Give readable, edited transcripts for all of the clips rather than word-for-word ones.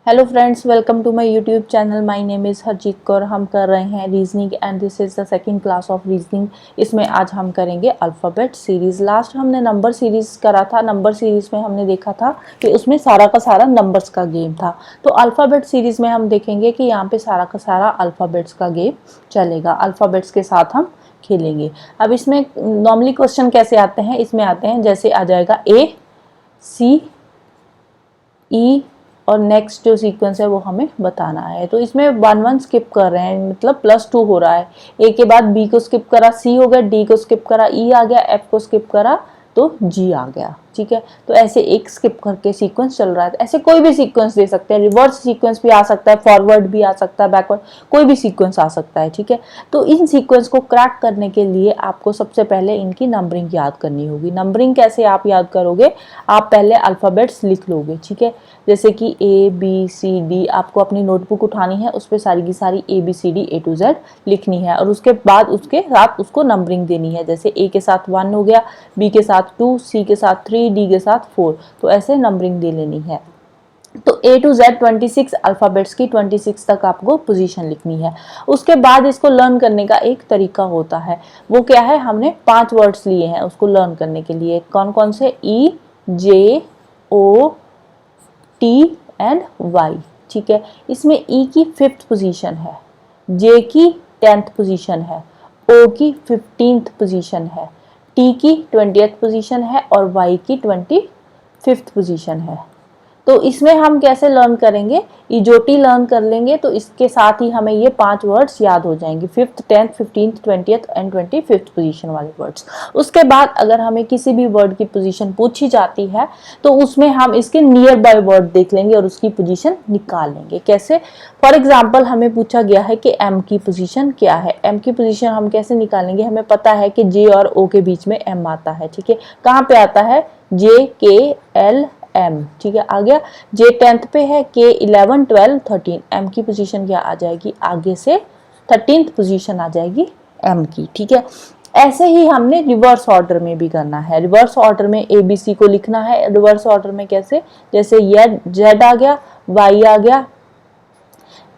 Hello friends, welcome to my YouTube channel. My name is Harjeet Kaur. हम कर रहे हैं reasoning and this is the second class of reasoning. इसमें आज हम करेंगे अल्फ़ाबेट सीरीज़। लास्ट हमने नंबर सीरीज़ करा था। नंबर सीरीज़ में हमने देखा था कि उसमें सारा का सारा नंबर्स का गेम था। तो अल्फ़ाबेट सीरीज़ में हम देखेंगे कि यहाँ पे सारा का सारा अल्फ़ाबेट्स का गेम चलेगा। अल्फ़ाबेट्स के साथ हम खेलेंगे। अब इसमें नॉर्मली क्वेश्चन कैसे आते हैं, इसमें आते हैं जैसे आ जाएगा ए, सी, ई और नेक्स्ट जो सीक्वेंस है वो हमें बताना है। तो इसमें 1 1 स्किप कर रहे हैं, मतलब +2 हो रहा है। ए के बाद बी को स्किप करा, सी हो गया, डी को स्किप करा, ई आ गया, एफ को स्किप करा तो जी आ गया। ठीक है, तो ऐसे एक स्किप करके सीक्वेंस चल रहा है। ऐसे कोई भी सीक्वेंस दे सकते हैं, रिवर्स सीक्वेंस भी आ सकता है, फॉरवर्ड भी आ सकता है, बैकवर्ड, कोई भी सीक्वेंस आ सकता है। ठीक है, तो इन सीक्वेंस को क्रैक करने के लिए आपको सबसे पहले इनकी नंबरिंग याद करनी होगी। नंबरिंग कैसे आप याद करोगे, आप पहले अल्फ़ाबेट्स लिख लोगे। ठीक है, जैसे कि ए बी सी डी, आपको अपनी नोटबुक उठानी है, उस पर सारी की सारी A B C D A to Z लिखनी है और उसके बाद उसके साथ उसको नंबरिंग देनी है। जैसे ए के साथ 1 हो गया, बी के साथ 2, सी के साथ 3, डी के साथ 4, तो ऐसे नंबरिंग दे लेनी है। तो A to Z 26 अल्फ़ाबेट्स की 26 तक आपको पोजीशन लिखनी है। उसके बाद इसको लर्न करने का एक तरीका होता है, वो क्या है, हमने 5 वर्ड्स लिए हैं उसको लर्न करने के लिए। कौन कौन से? E, J, O, T and Y। ठीक है, इसमें E की 5th पोजीशन है, J की 10th पोजीशन है, O की 15th पोजीशन है, T की 20th पोजीशन है और Y की 25th पोजीशन है। तो इसमें हम कैसे लर्न करेंगे, इजोटी लर्न कर लेंगे तो इसके साथ ही हमें ये 5 वर्ड्स याद हो जाएंगे, 5th 10th 15th 20th and 25th position वाले वर्ड्स। उसके बाद अगर हमें किसी भी वर्ड की पोजीशन पूछी जाती है तो उसमें हम इसके नियर बाय वर्ड देख लेंगे और उसकी पोजीशन निकाल लेंगे। कैसे? फॉर एग्जाम्पल हमें पूछा गया है कि एम की पोजीशन क्या है। एम की पोजीशन हम कैसे निकालेंगे, हमें पता है कि जे और ओ के बीच में एम आता है। ठीक है, कहाँ पे आता है? जे के एल एम। ठीक है, आ गया। जे 10th पे है, के 11 12 13, एम की पोजीशन क्या आ जाएगी, आगे से 13th पोजीशन आ जाएगी एम की। ठीक है, ऐसे ही हमने रिवर्स ऑर्डर में भी करना है। रिवर्स ऑर्डर में ए बी सी को लिखना है। रिवर्स ऑर्डर में कैसे? जैसे ये जेड आ गया, वाई आ गया,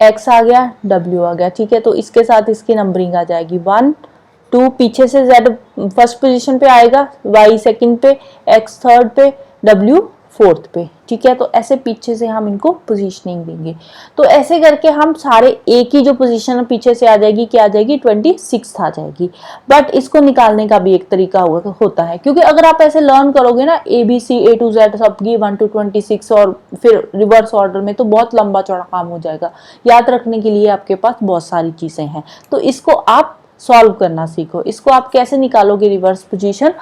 एक्स आ गया, डब्ल्यू आ गया। ठीक है, तो इसके साथ इसकी नंबरिंग आ जाएगी 1 2, पीछे से जेड फर्स्ट पोजीशन पे आएगा, वाई सेकंड पे, एक्स थर्ड पे, डब्ल्यू फोर्थ पे। ठीक है, तो ऐसे पीछे से हम इनको पोजीशनिंग देंगे। तो ऐसे करके हम सारे ए की जो पोजीशन पीछे से आ जाएगी, क्या आ जाएगी, 26 आ जाएगी। बट इसको निकालने का भी एक तरीका होता है, क्योंकि अगर आप ऐसे लर्न करोगे ना A B C A to Z सबकी 1 to 26 और फिर रिवर्स ऑर्डर में, तो बहुत लंबा चौड़ा काम हो जाएगा। याद रखने के लिए आपके पास बहुत सारी चीजें हैं, तो इसको आप सॉल्व करना सीखो। इसको आप कैसे निकालोगे रिवर्स पोजीशन?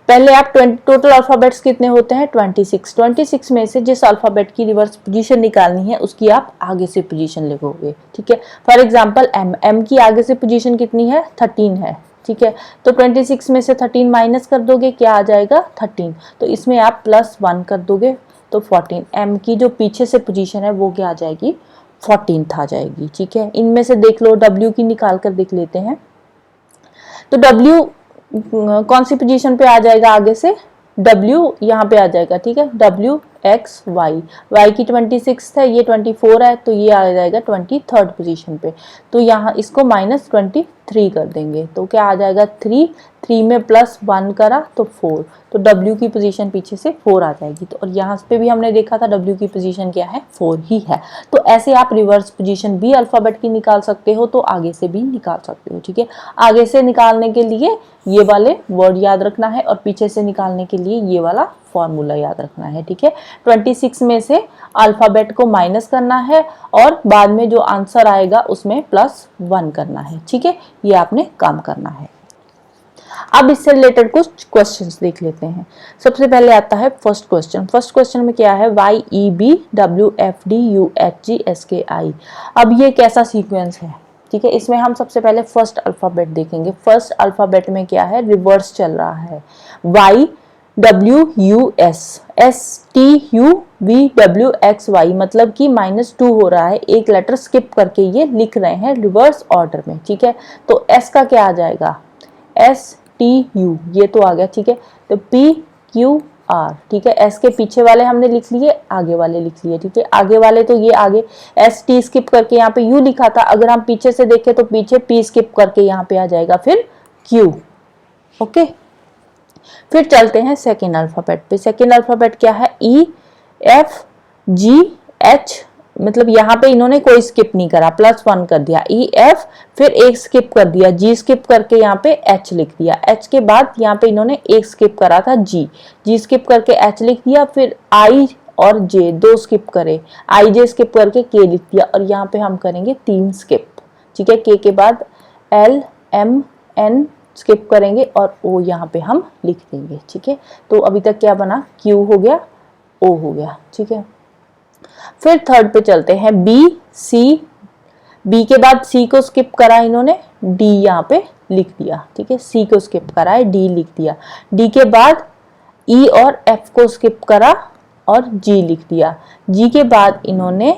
पहले आप टोटल अल्फाबेट्स कितने होते हैं? 26। 26 में से जिस अल्फाबेट की रिवर्स पोजीशन निकालनी है उसकी आप आगे से पोजीशन लिखोगे। ठीक है, फॉर एग्जांपल एम, एम की आगे से पोजीशन कितनी है? 13 है। ठीक है, तो 26 में से 13 माइनस कर दोगे, क्या आ जाएगा? 13। तो इसमें आप +1 कर दोगे तो 14। एम की जो पीछे से पोजीशन है वो क्या आ जाएगी? 14th आ जाएगी। ठीक है, इनमें से देख लो, डब्ल्यू की निकाल कर देख लेते हैं। तो W कौन सी पोजीशन पे आ जाएगा? आगे से W यहाँ पे आ जाएगा। ठीक है, W X Y, Y की 26 है, ये 24 है, तो ये आ जाएगा 23rd पोजीशन पे। तो यहाँ इसको -23 कर देंगे तो क्या आ जाएगा? 3 3 में +1 करा तो 4, तो W की पोजीशन पीछे से 4 आ जाएगी। तो और यहाँ पे भी हमने देखा था W की पोजीशन क्या है? 4 ही है। तो ऐसे आप रिवर्स पोजीशन भी अल्फाबेट की निकाल सकते हो, तो आगे से भी निकाल सकते हो। ठीक है, आगे से निकालने के लिए ये वाले वर्ड याद रखना है और पीछे से निकालने के लिए ये वाला फॉर्मूला याद रखना है। ठीक है, 26 में से अल्फाबेट को माइनस करना है और बाद में जो आंसर आएगा उसमें +1 करना है। ठीक है, ये आपने काम करना है। अब इससे रिलेटेड कुछ क्वेश्चंस देख लेते हैं। सबसे पहले आता है फर्स्ट क्वेश्चन। फर्स्ट क्वेश्चन में क्या है? YEBWFDUHGSKI। अब ये कैसा सीक्वेंस है? ठीक है, इसमें हम सबसे पहले फर्स्ट अल्फाबेट देखेंगे। फर्स्ट अल्फाबेट में क्या है? रिवर्स चल रहा है। YWUS STUVWXY, मतलब कि -2 हो रहा है, एक लेटर स्किप करके ये लिख रहे हैं रिवर्स ऑर्डर में। ठीक है, तो S का क्या आ जाएगा? STU, ये तो आ गया। ठीक है, तो PQR आर, ठीक है। एस के पीछे वाले हमने लिख लिए, आगे वाले लिख लिए, ठीक है। आगे वाले तो ये आगे एस टी स्किप करके यहाँ पे यू लिखा था, अगर हम पीछे से देखें तो पीछे पी स्किप करके यहाँ पे आ जाएगा फिर क्यू, ओके। फिर चलते हैं सेकेंड अल्फाबेट पे। सेकेंड अल्फाबेट क्या है, ई एफ जी एच, मतलब यहाँ पे इन्होंने कोई स्किप नहीं करा, +1 कर दिया। ई एफ, फिर एक स्किप कर दिया, जी स्किप करके यहाँ पे एच लिख दिया। एच के बाद यहाँ पे इन्होंने एक स्किप करा था, जी, जी स्किप करके एच लिख दिया। फिर आई और जे 2 स्किप करे, आई जे स्किप करके के लिख दिया, और यहाँ पे हम करेंगे 3 स्किप, ठीक है। के बाद एल एम एन स्किप करेंगे और ओ यहाँ पे हम लिख देंगे, ठीक है। तो अभी तक क्या बना, क्यू हो गया, ओ हो गया, ठीक है। फिर थर्ड पे चलते हैं, बी सी, बी के बाद सी को स्किप करा इन्होंने, डी यहाँ पे लिख दिया, ठीक है। सी को स्किप करा है, डी लिख दिया। डी के बाद ई और एफ को स्किप करा और जी लिख दिया। जी के बाद इन्होंने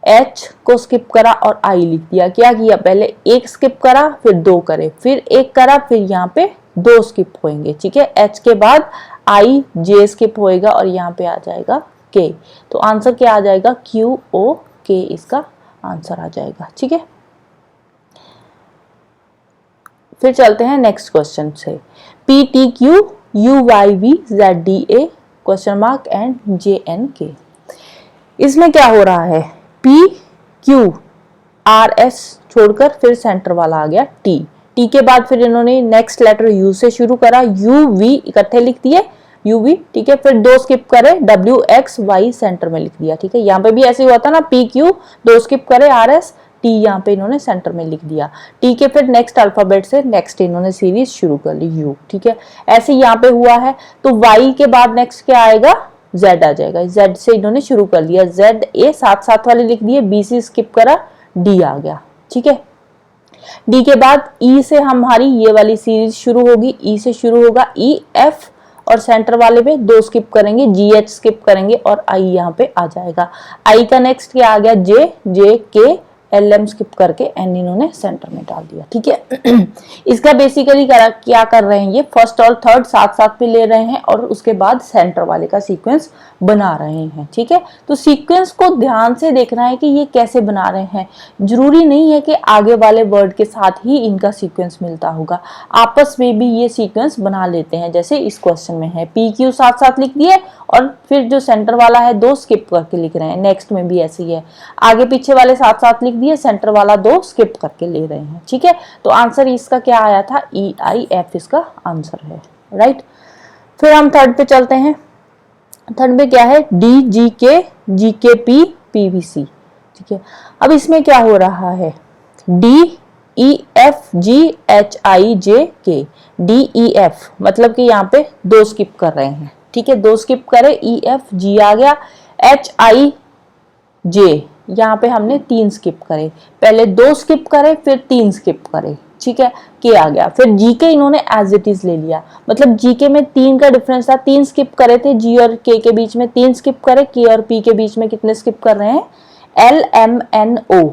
एच को स्किप करा और आई लिख दिया। क्या किया, पहले एक स्किप करा, फिर 2 करे, फिर एक करा, फिर यहाँ पे 2 स्किप होंगे, ठीक है। एच के बाद आई जे स्किप होएगा और यहाँ पे आ जाएगा के। तो आंसर क्या आ जाएगा, क्यू ओ के इसका आंसर आ जाएगा, ठीक है। फिर चलते हैं नेक्स्ट क्वेश्चन से, P T Q U Y V Z D A question mark and J N K. इसमें क्या हो रहा है, पी क्यू आर एस छोड़कर फिर सेंटर वाला आ गया टी, टी के बाद फिर इन्होंने नेक्स्ट लेटर यू से शुरू करा, यू वी इकट्ठे लिख दिए, यू वी, ठीक है। फिर 2 स्किप करे, डब्ल्यू एक्स वाई सेंटर में लिख दिया, ठीक है। यहाँ पे भी ऐसे हुआ था ना, पी क्यू 2 स्किप करे, आर एस टी यहाँ पे इन्होंने सेंटर में लिख दिया। टी के फिर नेक्स्ट अल्फाबेट से नेक्स्ट इन्होंने सीरीज शुरू कर ली, यू, ठीक है। ऐसे यहाँ पे हुआ है, तो वाई के बाद नेक्स्ट क्या आएगा, जेड आ जाएगा। जेड से इन्होंने शुरू कर लिया, जेड ए साथ साथ वाले लिख दिए, बी सी स्किप करा, डी आ गया, ठीक है। डी के बाद ई से हमारी ये वाली सीरीज शुरू होगी, ई से शुरू होगा, ई एफ और सेंटर वाले पे 2 स्किप करेंगे, जी एच स्किप करेंगे और आई यहाँ पे आ जाएगा। आई का नेक्स्ट क्या आ गया, जे, जे के एल एम स्किप करके एन इन्होंने सेंटर में डाल दिया, ठीक है। इसका बेसिकली क्या कर रहे हैं, ये फर्स्ट और थर्ड साथ साथ में ले रहे हैं और उसके बाद सेंटर वाले का सीक्वेंस बना रहे हैं, ठीक है। तो सीक्वेंस को ध्यान से देखना है कि ये कैसे बना रहे हैं। जरूरी नहीं है कि आगे वाले वर्ड के साथ ही इनका सीक्वेंस मिलता होगा, आपस में भी ये सीक्वेंस बना लेते हैं। जैसे इस क्वेश्चन में है, पी क्यू साथ साथ लिख दिए और फिर जो सेंटर वाला है 2 स्किप करके लिख रहे हैं। नेक्स्ट में भी ऐसे ही है, आगे पीछे वाले साथ साथ लिख दिए, सेंटर वाला 2 स्किप करके ले रहे हैं, ठीक है। तो आंसर इसका क्या आया था, ई आई एफ इसका आंसर है, राइट। फिर हम थर्ड पे चलते हैं। थर्ड में क्या है, डी जी के पी पी वी सी, ठीक है। अब इसमें क्या हो रहा है, D E F G H I J K, D E F मतलब कि यहाँ पे 2 स्किप कर रहे हैं, ठीक है। 2 स्किप करे, ई एफ जी आ गया, एच आई जे यहाँ पे हमने 3 स्किप करे, पहले 2 स्किप करे फिर 3 स्किप करे, ठीक है। के आ गया, फिर जी के इन्होंने एज इट इज ले लिया, मतलब जी के में 3 का डिफरेंस था, 3 स्किप करे थे, जी और के बीच में 3 स्किप करे, के और पी के बीच में कितने स्किप कर रहे हैं, L M N O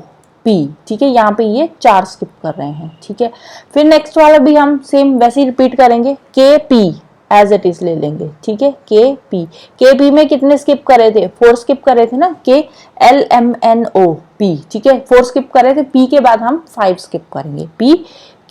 P, ठीक है। यहाँ पे ये 4 स्किप कर रहे हैं, ठीक है। फिर नेक्स्ट वाला भी हम सेम वैसे ही रिपीट करेंगे, के पी एज इट इज ले लेंगे, ठीक है। के पी में कितने स्किप करे थे, 4 स्किप करे थे ना, K L M N O P, ठीक है, 4 स्किप करे थे। पी के बाद हम 5 स्किप करेंगे, P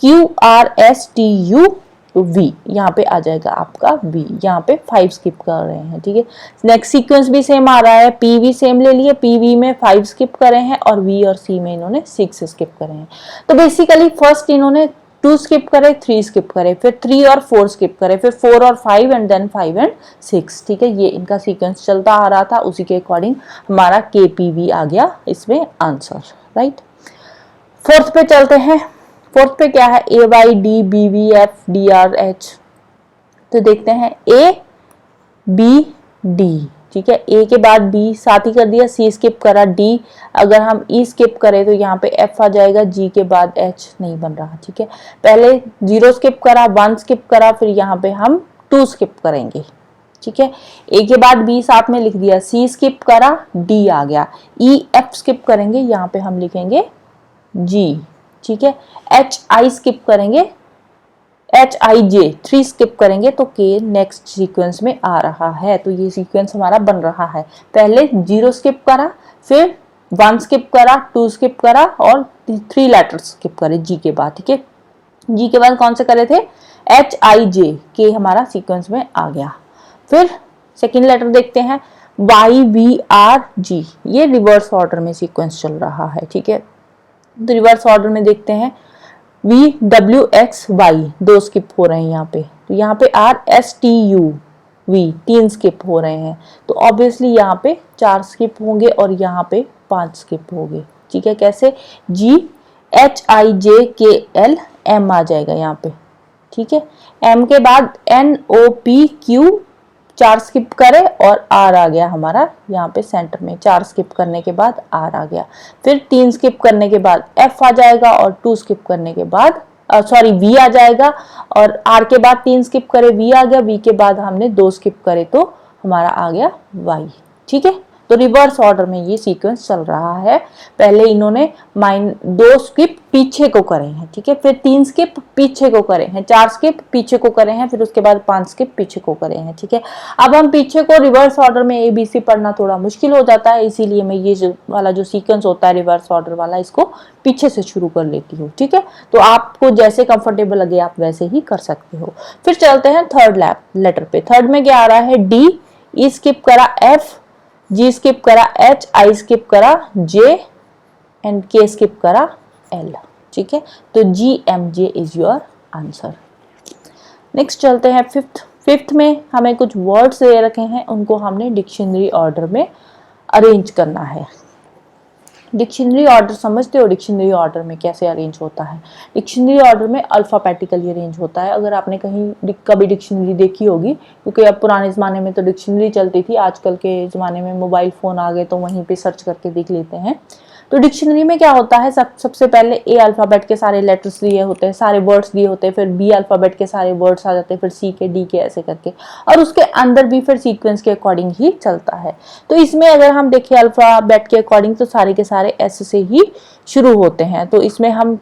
Q R S T U V, यहाँ पे आ जाएगा आपका वी, यहाँ पे 5 स्किप कर रहे हैं, ठीक है। नेक्स्ट सीक्वेंस भी सेम आ रहा है, पी वी सेम ले लिए, पी वी में 5 स्किप करे हैं और वी और सी में इन्होंने 6 स्किप करे हैं। तो बेसिकली फर्स्ट इन्होंने 2 स्किप करे, 3 स्किप करे, फिर 3 और 4 स्किप करे, फिर 4 और 5 एंड देन 5 एंड 6, ठीक है। ये इनका सीक्वेंस चलता आ रहा था, उसी के अकॉर्डिंग हमारा के पी वी आ गया इसमें आंसर, राइट। फोर्थ पे चलते हैं। फोर्थ पे क्या है, A Y D B V F D R H. तो देखते हैं ए बी डी, ठीक है। ए के बाद बी साथ ही कर दिया, सी स्किप करा, डी अगर हम ई स्किप करें तो यहाँ पे एफ आ जाएगा, जी के बाद एच नहीं बन रहा, ठीक है। पहले 0 स्किप करा, 1 स्किप करा, फिर यहाँ पे हम 2 स्किप करेंगे, ठीक है। ए के बाद बी साथ में लिख दिया, सी स्किप करा, डी आ गया, ई एफ स्किप करेंगे, यहाँ पे हम लिखेंगे जी, ठीक है। एच आई स्किप करेंगे, एच आई जे 3 स्किप करेंगे तो के नेक्स्ट सीक्वेंस में आ रहा है। तो ये सीक्वेंस हमारा बन रहा है। पहले 0 स्किप करा, फिर 1 स्किप करा, 2 स्किप करा और 3 लेटर्स स्किप करे जी के बाद। ठीक है, जी के बाद कौन से करे थे, एच आई जे के हमारा सीक्वेंस में आ गया। फिर सेकेंड लेटर देखते हैं वाई वी आर जी, ये रिवर्स ऑर्डर में सीक्वेंस चल रहा है। ठीक है, तो रिवर्स ऑर्डर में देखते हैं V W X Y 2 skip हो रहे हैं यहाँ पे, तो यहाँ पे R S T U V 3 skip हो रहे हैं, तो ऑब्वियसली यहाँ पे 4 स्किप होंगे और यहाँ पे 5 स्किप होंगे। ठीक है, कैसे, जी एच आई जे के एल एम आ जाएगा यहाँ पे। ठीक है, एम के बाद N O P Q 4 skip करे और आर आ गया हमारा यहाँ पे सेंटर में। 4 स्किप करने के बाद आर आ गया, फिर 3 स्किप करने के बाद एफ आ जाएगा और 2 स्किप करने के बाद वी आ जाएगा, और आर के बाद 3 स्किप करे वी आ गया, वी के बाद हमने 2 स्किप करे तो हमारा आ गया वाई। ठीक है, तो रिवर्स ऑर्डर में ये सीक्वेंस चल रहा है। पहले इन्होंने 2 स्किप पीछे को करे हैं, ठीक है, फिर 3 स्किप पीछे को करे हैं, 4 स्किप पीछे को करे हैं, फिर उसके बाद 5 स्किप पीछे को करे हैं। ठीक है, अब हम पीछे को रिवर्स ऑर्डर में ABC पढ़ना थोड़ा मुश्किल हो जाता है, इसीलिए मैं ये वाला जो सीक्वेंस होता है रिवर्स ऑर्डर वाला, इसको पीछे से शुरू कर लेती हूँ। ठीक है, तो आपको जैसे कंफर्टेबल लगे आप वैसे ही कर सकते हो। फिर चलते हैं थर्ड लेटर पे। थर्ड में क्या आ रहा है, D, E स्किप करा F, जी स्किप करा एच, आई स्किप करा जे एंड के स्किप करा एल। ठीक है, तो G M J is your answer. Next चलते हैं फिफ्थ में हमें कुछ वर्ड्स दे रखे हैं, उनको हमने डिक्शनरी ऑर्डर में अरेंज करना है। डिक्शनरी ऑर्डर समझते हो, डिक्शनरी ऑर्डर में कैसे अरेंज होता है। डिक्शनरी ऑर्डर में अल्फाबेटिकली अरेंज होता है। अगर आपने कहीं कभी डिक्शनरी देखी होगी, क्योंकि अब पुराने ज़माने में तो डिक्शनरी चलती थी, आजकल के ज़माने में मोबाइल फ़ोन आ गए तो वहीं पे सर्च करके देख लेते हैं। तो डिक्शनरी में क्या होता है, सबसे पहले ए अल्फ़ाबेट के सारे लेटर्स दिए होते हैं, सारे वर्ड्स दिए होते हैं, फिर बी अल्फ़ाबेट के सारे वर्ड्स आ जाते हैं, फिर सी के, डी के, ऐसे करके, और उसके अंदर भी फिर सीक्वेंस के अकॉर्डिंग ही चलता है। तो इसमें अगर हम देखें अल्फ़ाबेट के अकॉर्डिंग तो सारे के सारे एस से ही शुरू होते हैं। तो इसमें हम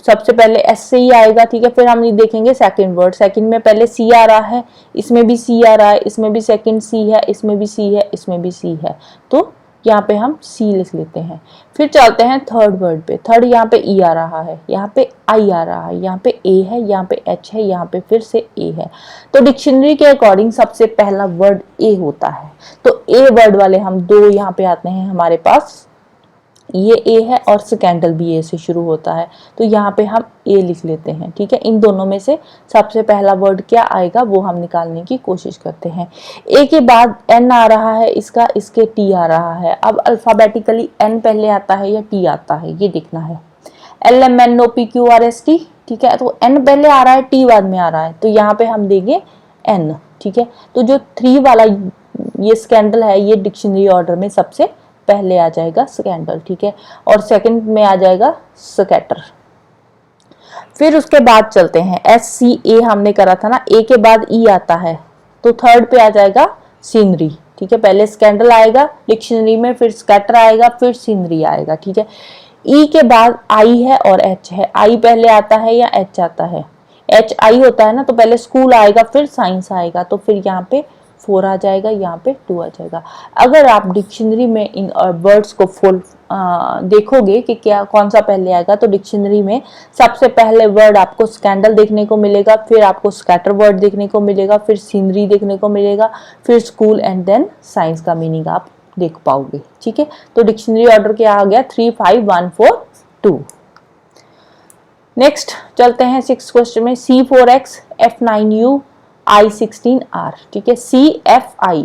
सबसे पहले एस से ही आएगा। ठीक है, फिर हम देखेंगे सेकंड वर्ड, सेकंड में पहले सी आ रहा है, इसमें भी सी आ रहा है, इसमें भी सेकंड सी है, इसमें भी सी है, इसमें भी सी है, तो यहाँ पे हम सी लिख लेते हैं। फिर चलते हैं थर्ड वर्ड पे। थर्ड यहाँ पे ई आ रहा है, यहाँ पे आई आ रहा है, यहाँ पे ए है, यहाँ पे एच है, यहाँ पे फिर से ए है। तो डिक्शनरी के अकॉर्डिंग सबसे पहला वर्ड ए होता है। तो ए वर्ड वाले हम 2 यहाँ पे आते हैं हमारे पास, ये ए है और सेकेंडल भी ए से शुरू होता है, तो यहाँ पे हम ए लिख लेते हैं। ठीक है, इन दोनों में से सबसे पहला वर्ड क्या आएगा वो हम निकालने की कोशिश करते हैं। ए के बाद एन आ रहा है इसका, इसके टी आ रहा है। अब अल्फाबेटिकली एन पहले आता है या टी आता है ये देखना है। L M N O P Q R S T. ठीक है, तो एन पहले आ रहा है, टी बाद में आ रहा है, तो यहाँ पे हम देंगे एन। ठीक है, तो जो 3 वाला ये स्कैंडल है ये डिक्शनरी ऑर्डर में सबसे पहले आ जाएगा स्कैंडल। ठीक है, और सेकंड में आ जाएगा स्कैटर। फिर उसके बाद चलते हैं एस सी ए, हमने करा था ना, ए के बाद ई आता है, तो थर्ड पे आ जाएगा सीनरी। ठीक है, पहले स्कैंडल आएगा डिक्शनरी में, फिर स्कैटर आएगा, फिर सीनरी आएगा। ठीक है, ई के बाद आई है और एच है। आई पहले आता है या एच आता है, एच आई होता है ना, तो पहले स्कूल आएगा फिर साइंस आएगा, तो फिर यहाँ पे 4 आ जाएगा, यहाँ पे 2 आ जाएगा। अगर आप डिक्शनरी में इन वर्ड्स को फुल देखोगे कि क्या कौन सा पहले आएगा, तो डिक्शनरी में सबसे पहले वर्ड आपको स्कैंडल देखने को मिलेगा, फिर आपको स्कैटर वर्ड देखने को मिलेगा, फिर सीनरी देखने को मिलेगा, फिर स्कूल एंड देन साइंस का मीनिंग आप देख पाओगे। ठीक है, तो डिक्शनरी ऑर्डर क्या आ गया, 3 5 1 4 2। नेक्स्ट चलते हैं 6 क्वेश्चन में। C4X F9U I16R। ठीक है, CFI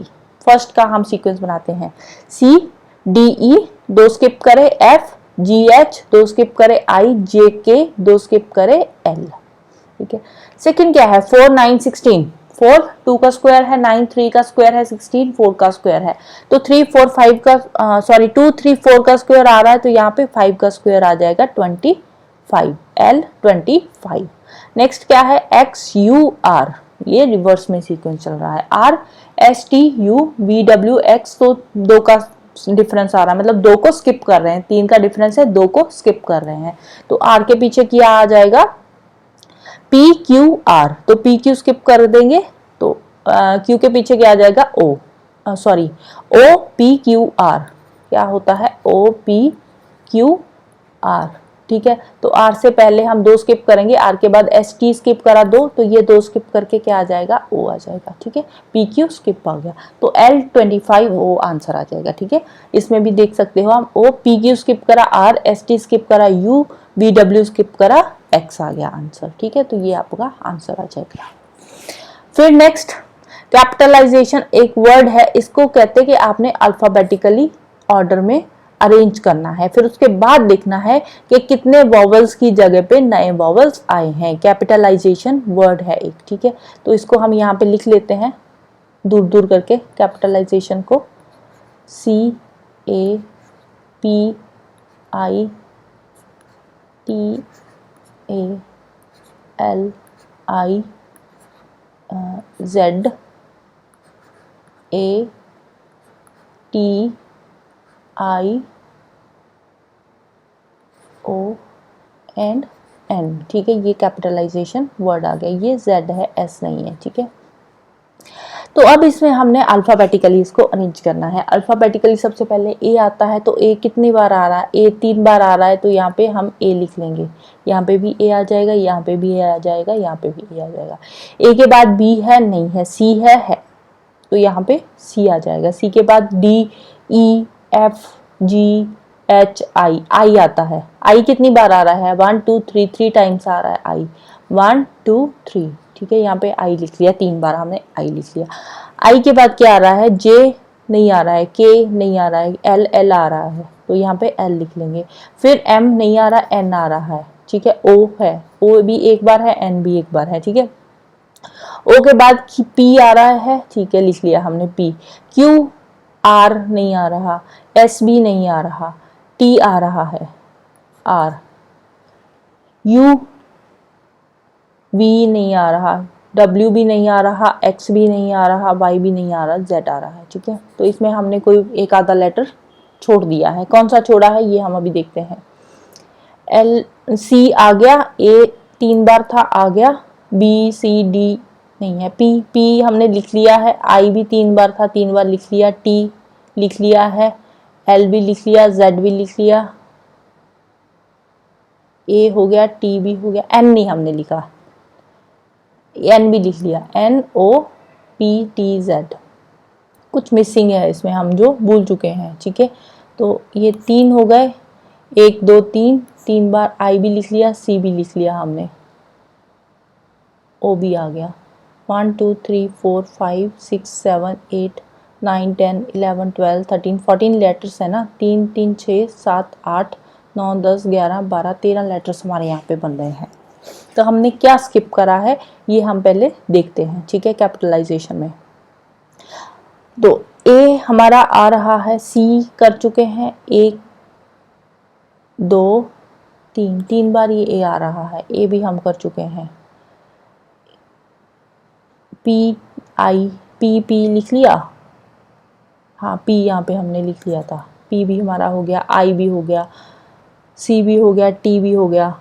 फर्स्ट का हम सीक्वेंस बनाते हैं। CDE 2 स्किप करे, FGH 2 स्किप करे, IJK 2 स्किप करे, L। ठीक है, सेकंड क्या है, 4 9 16। 4 2 का स्क्वायर है, 9 3 का स्क्वायर है, 16 4 का स्क्वायर है, तो 3 4 5 का 2 3 4 का स्क्वायर आ रहा है, तो यहाँ पे 5 का स्क्वायर आ जाएगा 25, L 25। नेक्स्ट क्या है, XUR, ये रिवर्स में सीक्वेंस चल रहा है। RSTUVWX, तो 2 का डिफरेंस आ रहा है, मतलब 2 को स्किप कर रहे हैं, 3 का डिफरेंस है, 2 को स्किप कर रहे हैं, तो R के पीछे क्या आ जाएगा, पी क्यू आर, तो पी क्यू स्किप कर देंगे तो क्यू के पीछे क्या आ जाएगा O, sorry O P Q R, क्या होता है ओ पी क्यू आर, ठीक है। तो आर से पहले हम 2 स्किप करेंगे, आर के बाद एस टी स्किप करा 2, तो ये 2 स्किप करके क्या आ जाएगा ओ आ जाएगा, ठीक है। पी क्यू स्किप आ गया तो L25 ओ आंसर आ जाएगा, ठीक है। इसमें भी देख सकते हो हम ओ पी क्यू स्किप करा आर, एस टी स्किप करा यू, वी डब्ल्यू स्किप करा एक्स आ गया आंसर, ठीक है। तो ये आपका आंसर आ जाएगा। फिर नेक्स्ट कैपिटलाइजेशन एक वर्ड है, इसको कहते हैं कि आपने अल्फाबेटिकली ऑर्डर में अरेंज करना है, फिर उसके बाद देखना है कि कितने वॉवल्स की जगह पे नए वॉवल्स आए हैं। कैपिटलाइजेशन वर्ड है एक, ठीक है। तो इसको हम यहाँ पे लिख लेते हैं दूर दूर करके कैपिटलाइजेशन को, C A P I T A L I Z A T I O and N, ठीक है। ये कैपिटलाइजेशन वर्ड आ गया, ये Z है S नहीं है, ठीक है। तो अब इसमें हमने अल्फाबेटिकली इसको अरेंज करना है। अल्फाबेटिकली सबसे पहले ए आता है, तो ए कितनी बार आ रहा है, ए 3 बार आ रहा है, तो यहाँ पे हम ए लिख लेंगे, यहाँ पे भी ए आ जाएगा, यहाँ पे भी ए आ जाएगा, यहाँ पे भी ए आ जाएगा। ए के बाद बी है नहीं है, सी है, तो यहाँ पे सी आ जाएगा। सी के बाद D E F G H I, I आता है। आई कितनी बार आ रहा है 1 2 3, 3 टाइम्स आ रहा है आई, 1 2 3, ठीक है। यहाँ पे आई लिख लिया, 3 बार हमने आई लिख लिया। आई के बाद क्या आ रहा है, जे नहीं आ रहा है, के नहीं आ रहा है, एल आ रहा है, तो यहाँ पे एल लिख लेंगे। फिर एम नहीं आ रहा, एन आ रहा है, ठीक है। ओ है, ओ भी एक बार है, एन भी एक बार है, ठीक है। ओ के बाद पी आ रहा है, ठीक है, लिख लिया हमने पी। क्यू आर नहीं आ रहा, एस भी नहीं आ रहा, टी आ रहा है आर, यू वी नहीं आ रहा, डब्ल्यू भी नहीं आ रहा, एक्स भी नहीं आ रहा, वाई भी नहीं आ रहा, जेड आ रहा है, ठीक है। तो इसमें हमने कोई एक आधा लेटर छोड़ दिया है, कौन सा छोड़ा है ये हम अभी देखते हैं। एल सी आ गया, ए 3 बार था आ गया, बी सी डी नहीं है, पी पी हमने लिख लिया है, आई भी 3 बार था 3 बार लिख लिया, टी लिख लिया है, एल भी लिख लिया, जेड भी लिख लिया, ए हो गया, टी भी हो गया, एन नहीं हमने लिखा, एन भी लिख लिया, N O P T Z. कुछ मिसिंग है इसमें, हम जो भूल चुके हैं, ठीक है। तो ये 3 हो गए, 1 2 3, 3 बार आई भी लिख लिया, सी भी लिख लिया हमने, ओ भी आ गया। 1 2 3 4 5 6 7 8 9 10 11 12 13 14 लेटर्स है ना, 3 3 6 7 8 9 10 11 12 13 लेटर्स हमारे यहाँ पे बन रहे हैं। तो हमने क्या स्किप करा है ये हम पहले देखते हैं, ठीक है। कैपिटलाइजेशन में तो ए हमारा आ रहा है, सी कर चुके हैं 1 2 3, 3 बार ये ए आ रहा है, ए भी हम कर चुके हैं। पी आई पी पी लिख लिया, हाँ पी यहाँ पे हमने लिख लिया था, पी भी हमारा हो गया, आई भी हो गया, सी भी हो गया, टी भी हो गया।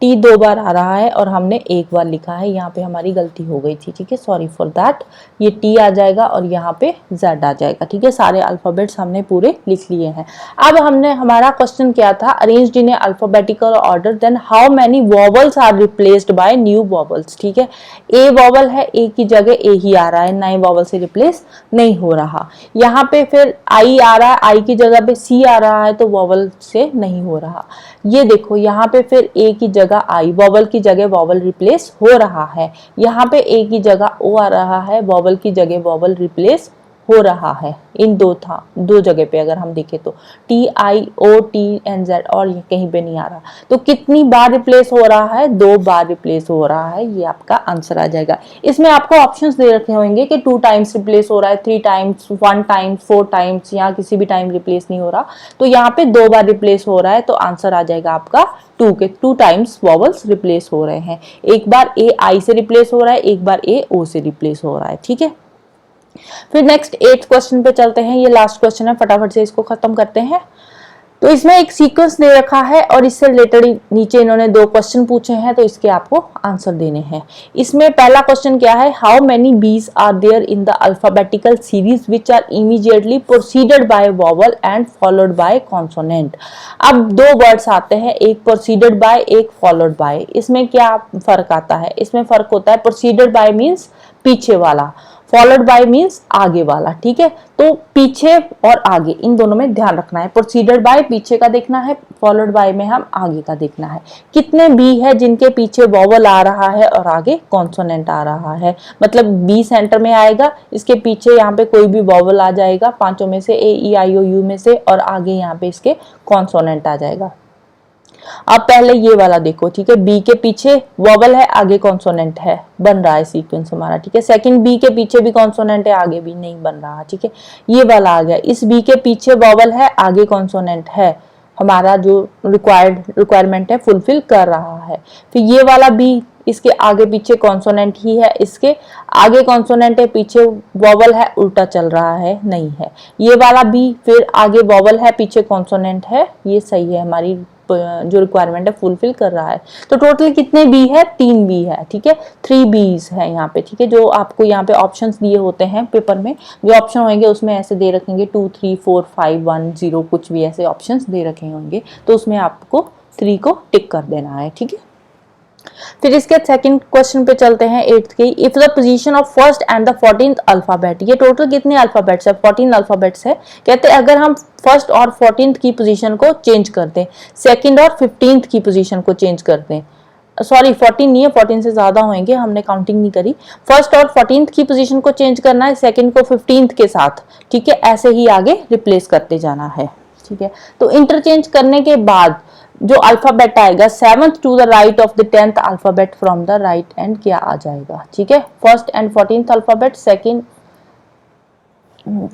टी 2 बार आ रहा है और हमने 1 बार लिखा है, यहाँ पे हमारी गलती हो गई थी, ठीक है, सॉरी फॉर दैट। ये टी आ जाएगा और यहाँ पे जेड आ जाएगा, ठीक है। सारे अल्फाबेट्स हमने पूरे लिख लिए हैं। अब हमने हमारा क्वेश्चन क्या था, arranged in alphabetical order then how many vowels are replaced by new vowels, ठीक है। ए वॉवल है, ए की जगह ए ही आ रहा है, नए वॉवल से रिप्लेस नहीं हो रहा। यहाँ पे फिर आई आ रहा है, आई की जगह पे सी आ रहा है, तो वॉवल से नहीं हो रहा। ये देखो यहाँ पे फिर ए की जगह आई, वॉवल की जगह वॉवल रिप्लेस हो रहा है। यहाँ पे ए की जगह ओ आ रहा है, वॉवल की जगह वॉवल रिप्लेस हो रहा है। इन दो जगह पे अगर हम देखें तो T I O T N Z, और ये कहीं पे नहीं आ रहा। तो कितनी बार रिप्लेस हो रहा है, 2 बार रिप्लेस हो रहा है, ये आपका आंसर आ जाएगा। इसमें आपको ऑप्शंस दे रखे होंगे कि 2 टाइम्स रिप्लेस हो रहा है, 3 टाइम्स, 1 टाइम्स, 4 टाइम्स, यहाँ किसी भी टाइम रिप्लेस नहीं हो रहा। तो यहाँ पे 2 बार रिप्लेस हो रहा है, तो आंसर आ जाएगा आपका 2 के 2 टाइम्स वॉवल्स रिप्लेस हो रहे हैं। एक बार ए आई से रिप्लेस हो रहा है, एक बार ए ओ से रिप्लेस हो रहा है, ठीक है। फिर नेक्स्ट 8th क्वेश्चन पे चलते हैं, ये लास्ट क्वेश्चन है, फटाफट से इसको खत्म करते हैं। तो इसमें एक सीक्वेंस दे रखा है और इससे रिलेटेड नीचे इन्होंने 2 क्वेश्चन पूछे हैं, तो इसके आपको आंसर देने हैं। इसमें पहला क्वेश्चन क्या है, how many B's are there in the alphabetical series which are immediately proceeded by vowel and followed by consonant. अब 2 वर्ड्स आते हैं, एक प्रोसीडेड बाय, एक फॉलोड बाय। इसमें क्या फर्क आता है, इसमें फर्क होता है प्रोसीडेड बाय मीन्स पीछे वाला, फॉलोड बाय मीन्स आगे वाला। ठीक है, तो पीछे और आगे इन दोनों में ध्यान रखना है। प्रोसीडेड बाय पीछे का देखना है, फॉलोड बाय में हम आगे का देखना है। कितने बी है जिनके पीछे वॉवल आ रहा है और आगे कॉन्सोनेंट आ रहा है, मतलब बी सेंटर में आएगा, इसके पीछे यहाँ पे कोई भी वॉवल आ जाएगा 5 में से, ए ई आई ओ यू में से, और आगे यहाँ पे इसके कॉन्सोनेंट आ जाएगा। अब पहले ये वाला देखो, ठीक है, बी के पीछे वॉवल है, आगे कॉन्सोनेंट है, बन रहा है सीक्वेंस हमारा। ठीक है, सेकंड बी के पीछे भी कॉन्सोनेंट है, आगे भी नहीं बन रहा। ठीक है, ये वाला आ गया, इस बी के पीछे वॉवल है, आगे कॉन्सोनेंट है, हमारा जो रिक्वायरमेंट है फुलफिल कर रहा है। फिर ये वाला बी, इसके आगे पीछे कॉन्सोनेंट ही है, इसके आगे कॉन्सोनेंट है, पीछे वॉवल है, उल्टा चल रहा है, नहीं है। ये वाला बी, फिर आगे वॉवल है, पीछे कॉन्सोनेंट है, ये सही है, हमारी जो रिक्वायरमेंट है फुलफिल कर रहा है। तो टोटल कितने बी है, 3 बी है। ठीक है, 3 बीज है यहाँ पे। ठीक है, जो आपको यहाँ पे ऑप्शंस दिए होते हैं पेपर में, जो ऑप्शन होंगे उसमें ऐसे दे रखेंगे 2 3 4 5 1 0, कुछ भी ऐसे ऑप्शंस दे रखे होंगे, तो उसमें आपको 3 को टिक कर देना है। ठीक है, फिर इसके सेकंड क्वेश्चन पे चलते हैं, 8th के। If the position of first and the 14th alphabet, ये टोटल कितने अल्फाबेट्स है, 14 अल्फाबेट्स है। कहते हैं अगर हम फर्स्ट और 14th की पोजीशन को चेंज कर दें, सेकंड और 15th की पोजीशन को चेंज कर दें, सॉरी 14 नहीं है, 14 से ज्यादा होंगे, हमने काउंटिंग नहीं करी। फर्स्ट और 14th की पोजीशन को चेंज करना है, सेकंड को 15th के साथ। ठीक है, ऐसे ही आगे रिप्लेस करते जाना है। ठीक है, तो इंटरचेंज करने के बाद जो अल्फाबेट आएगा 7th to the right of the 10th alphabet from the right end क्या आ जाएगा। ठीक है, first and 14th alphabet, second,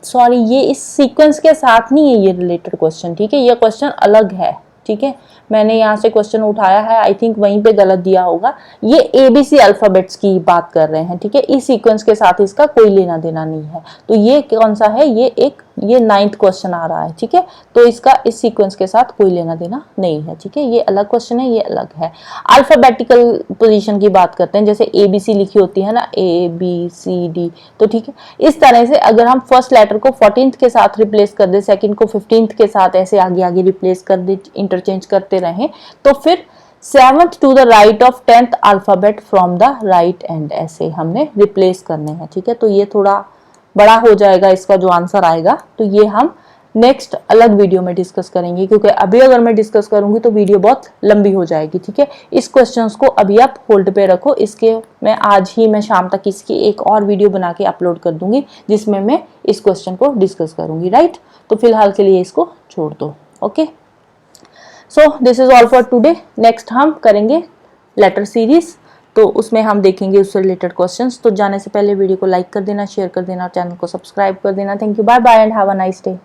sorry ये इस सीक्वेंस के साथ नहीं है ये रिलेटेड क्वेश्चन। ठीक है, ये क्वेश्चन अलग है। ठीक है, मैंने यहाँ से क्वेश्चन उठाया है, आई थिंक वहीं पे गलत दिया होगा। ये एबीसी अल्फाबेट्स की बात कर रहे हैं। ठीक है, इस सीक्वेंस के साथ इसका कोई लेना देना नहीं है। तो ये कौन सा है, ये 9th क्वेश्चन आ रहा है। ठीक है, तो इसका इस सीक्वेंस के साथ कोई लेना देना नहीं है। ठीक है, ये अलग क्वेश्चन है, ये अलग है। अल्फाबेटिकल पोजीशन की बात करते हैं, जैसे एबीसी लिखी होती है ना, ए बी सी डी, तो ठीक है, इस तरह से अगर हम फर्स्ट लेटर को 14th के साथ रिप्लेस कर दे, सेकंड को 15th के साथ, ऐसे आगे आगे रिप्लेस कर दे, इंटरचेंज करते रहें, तो फिर 7th to the right of 10th alphabet from the right end, ऐसे हमने रिप्लेस करने हैं। ठीक है, तो ये थोड़ा बड़ा हो जाएगा इसका जो आंसर आएगा, तो ये हम नेक्स्ट अलग वीडियो में डिस्कस करेंगे, क्योंकि अभी अगर मैं डिस्कस करूंगी तो वीडियो बहुत लंबी हो जाएगी। ठीक है, इस क्वेश्चंस को अभी आप होल्ड पे रखो, इसके मैं आज ही मैं शाम तक इसकी एक और वीडियो बना के अपलोड कर दूंगी, जिसमें मैं इस क्वेश्चन को डिस्कस करूंगी। राइट, तो फिलहाल के लिए इसको छोड़ दो। Okay, so this is all for today. Next हम करेंगे लेटर सीरीज, तो उसमें हम देखेंगे उससे रिलेटेड क्वेश्चंस। तो जाने से पहले वीडियो को लाइक कर देना, शेयर कर देना और चैनल को सब्सक्राइब कर देना। Thank you, bye bye and have a nice day.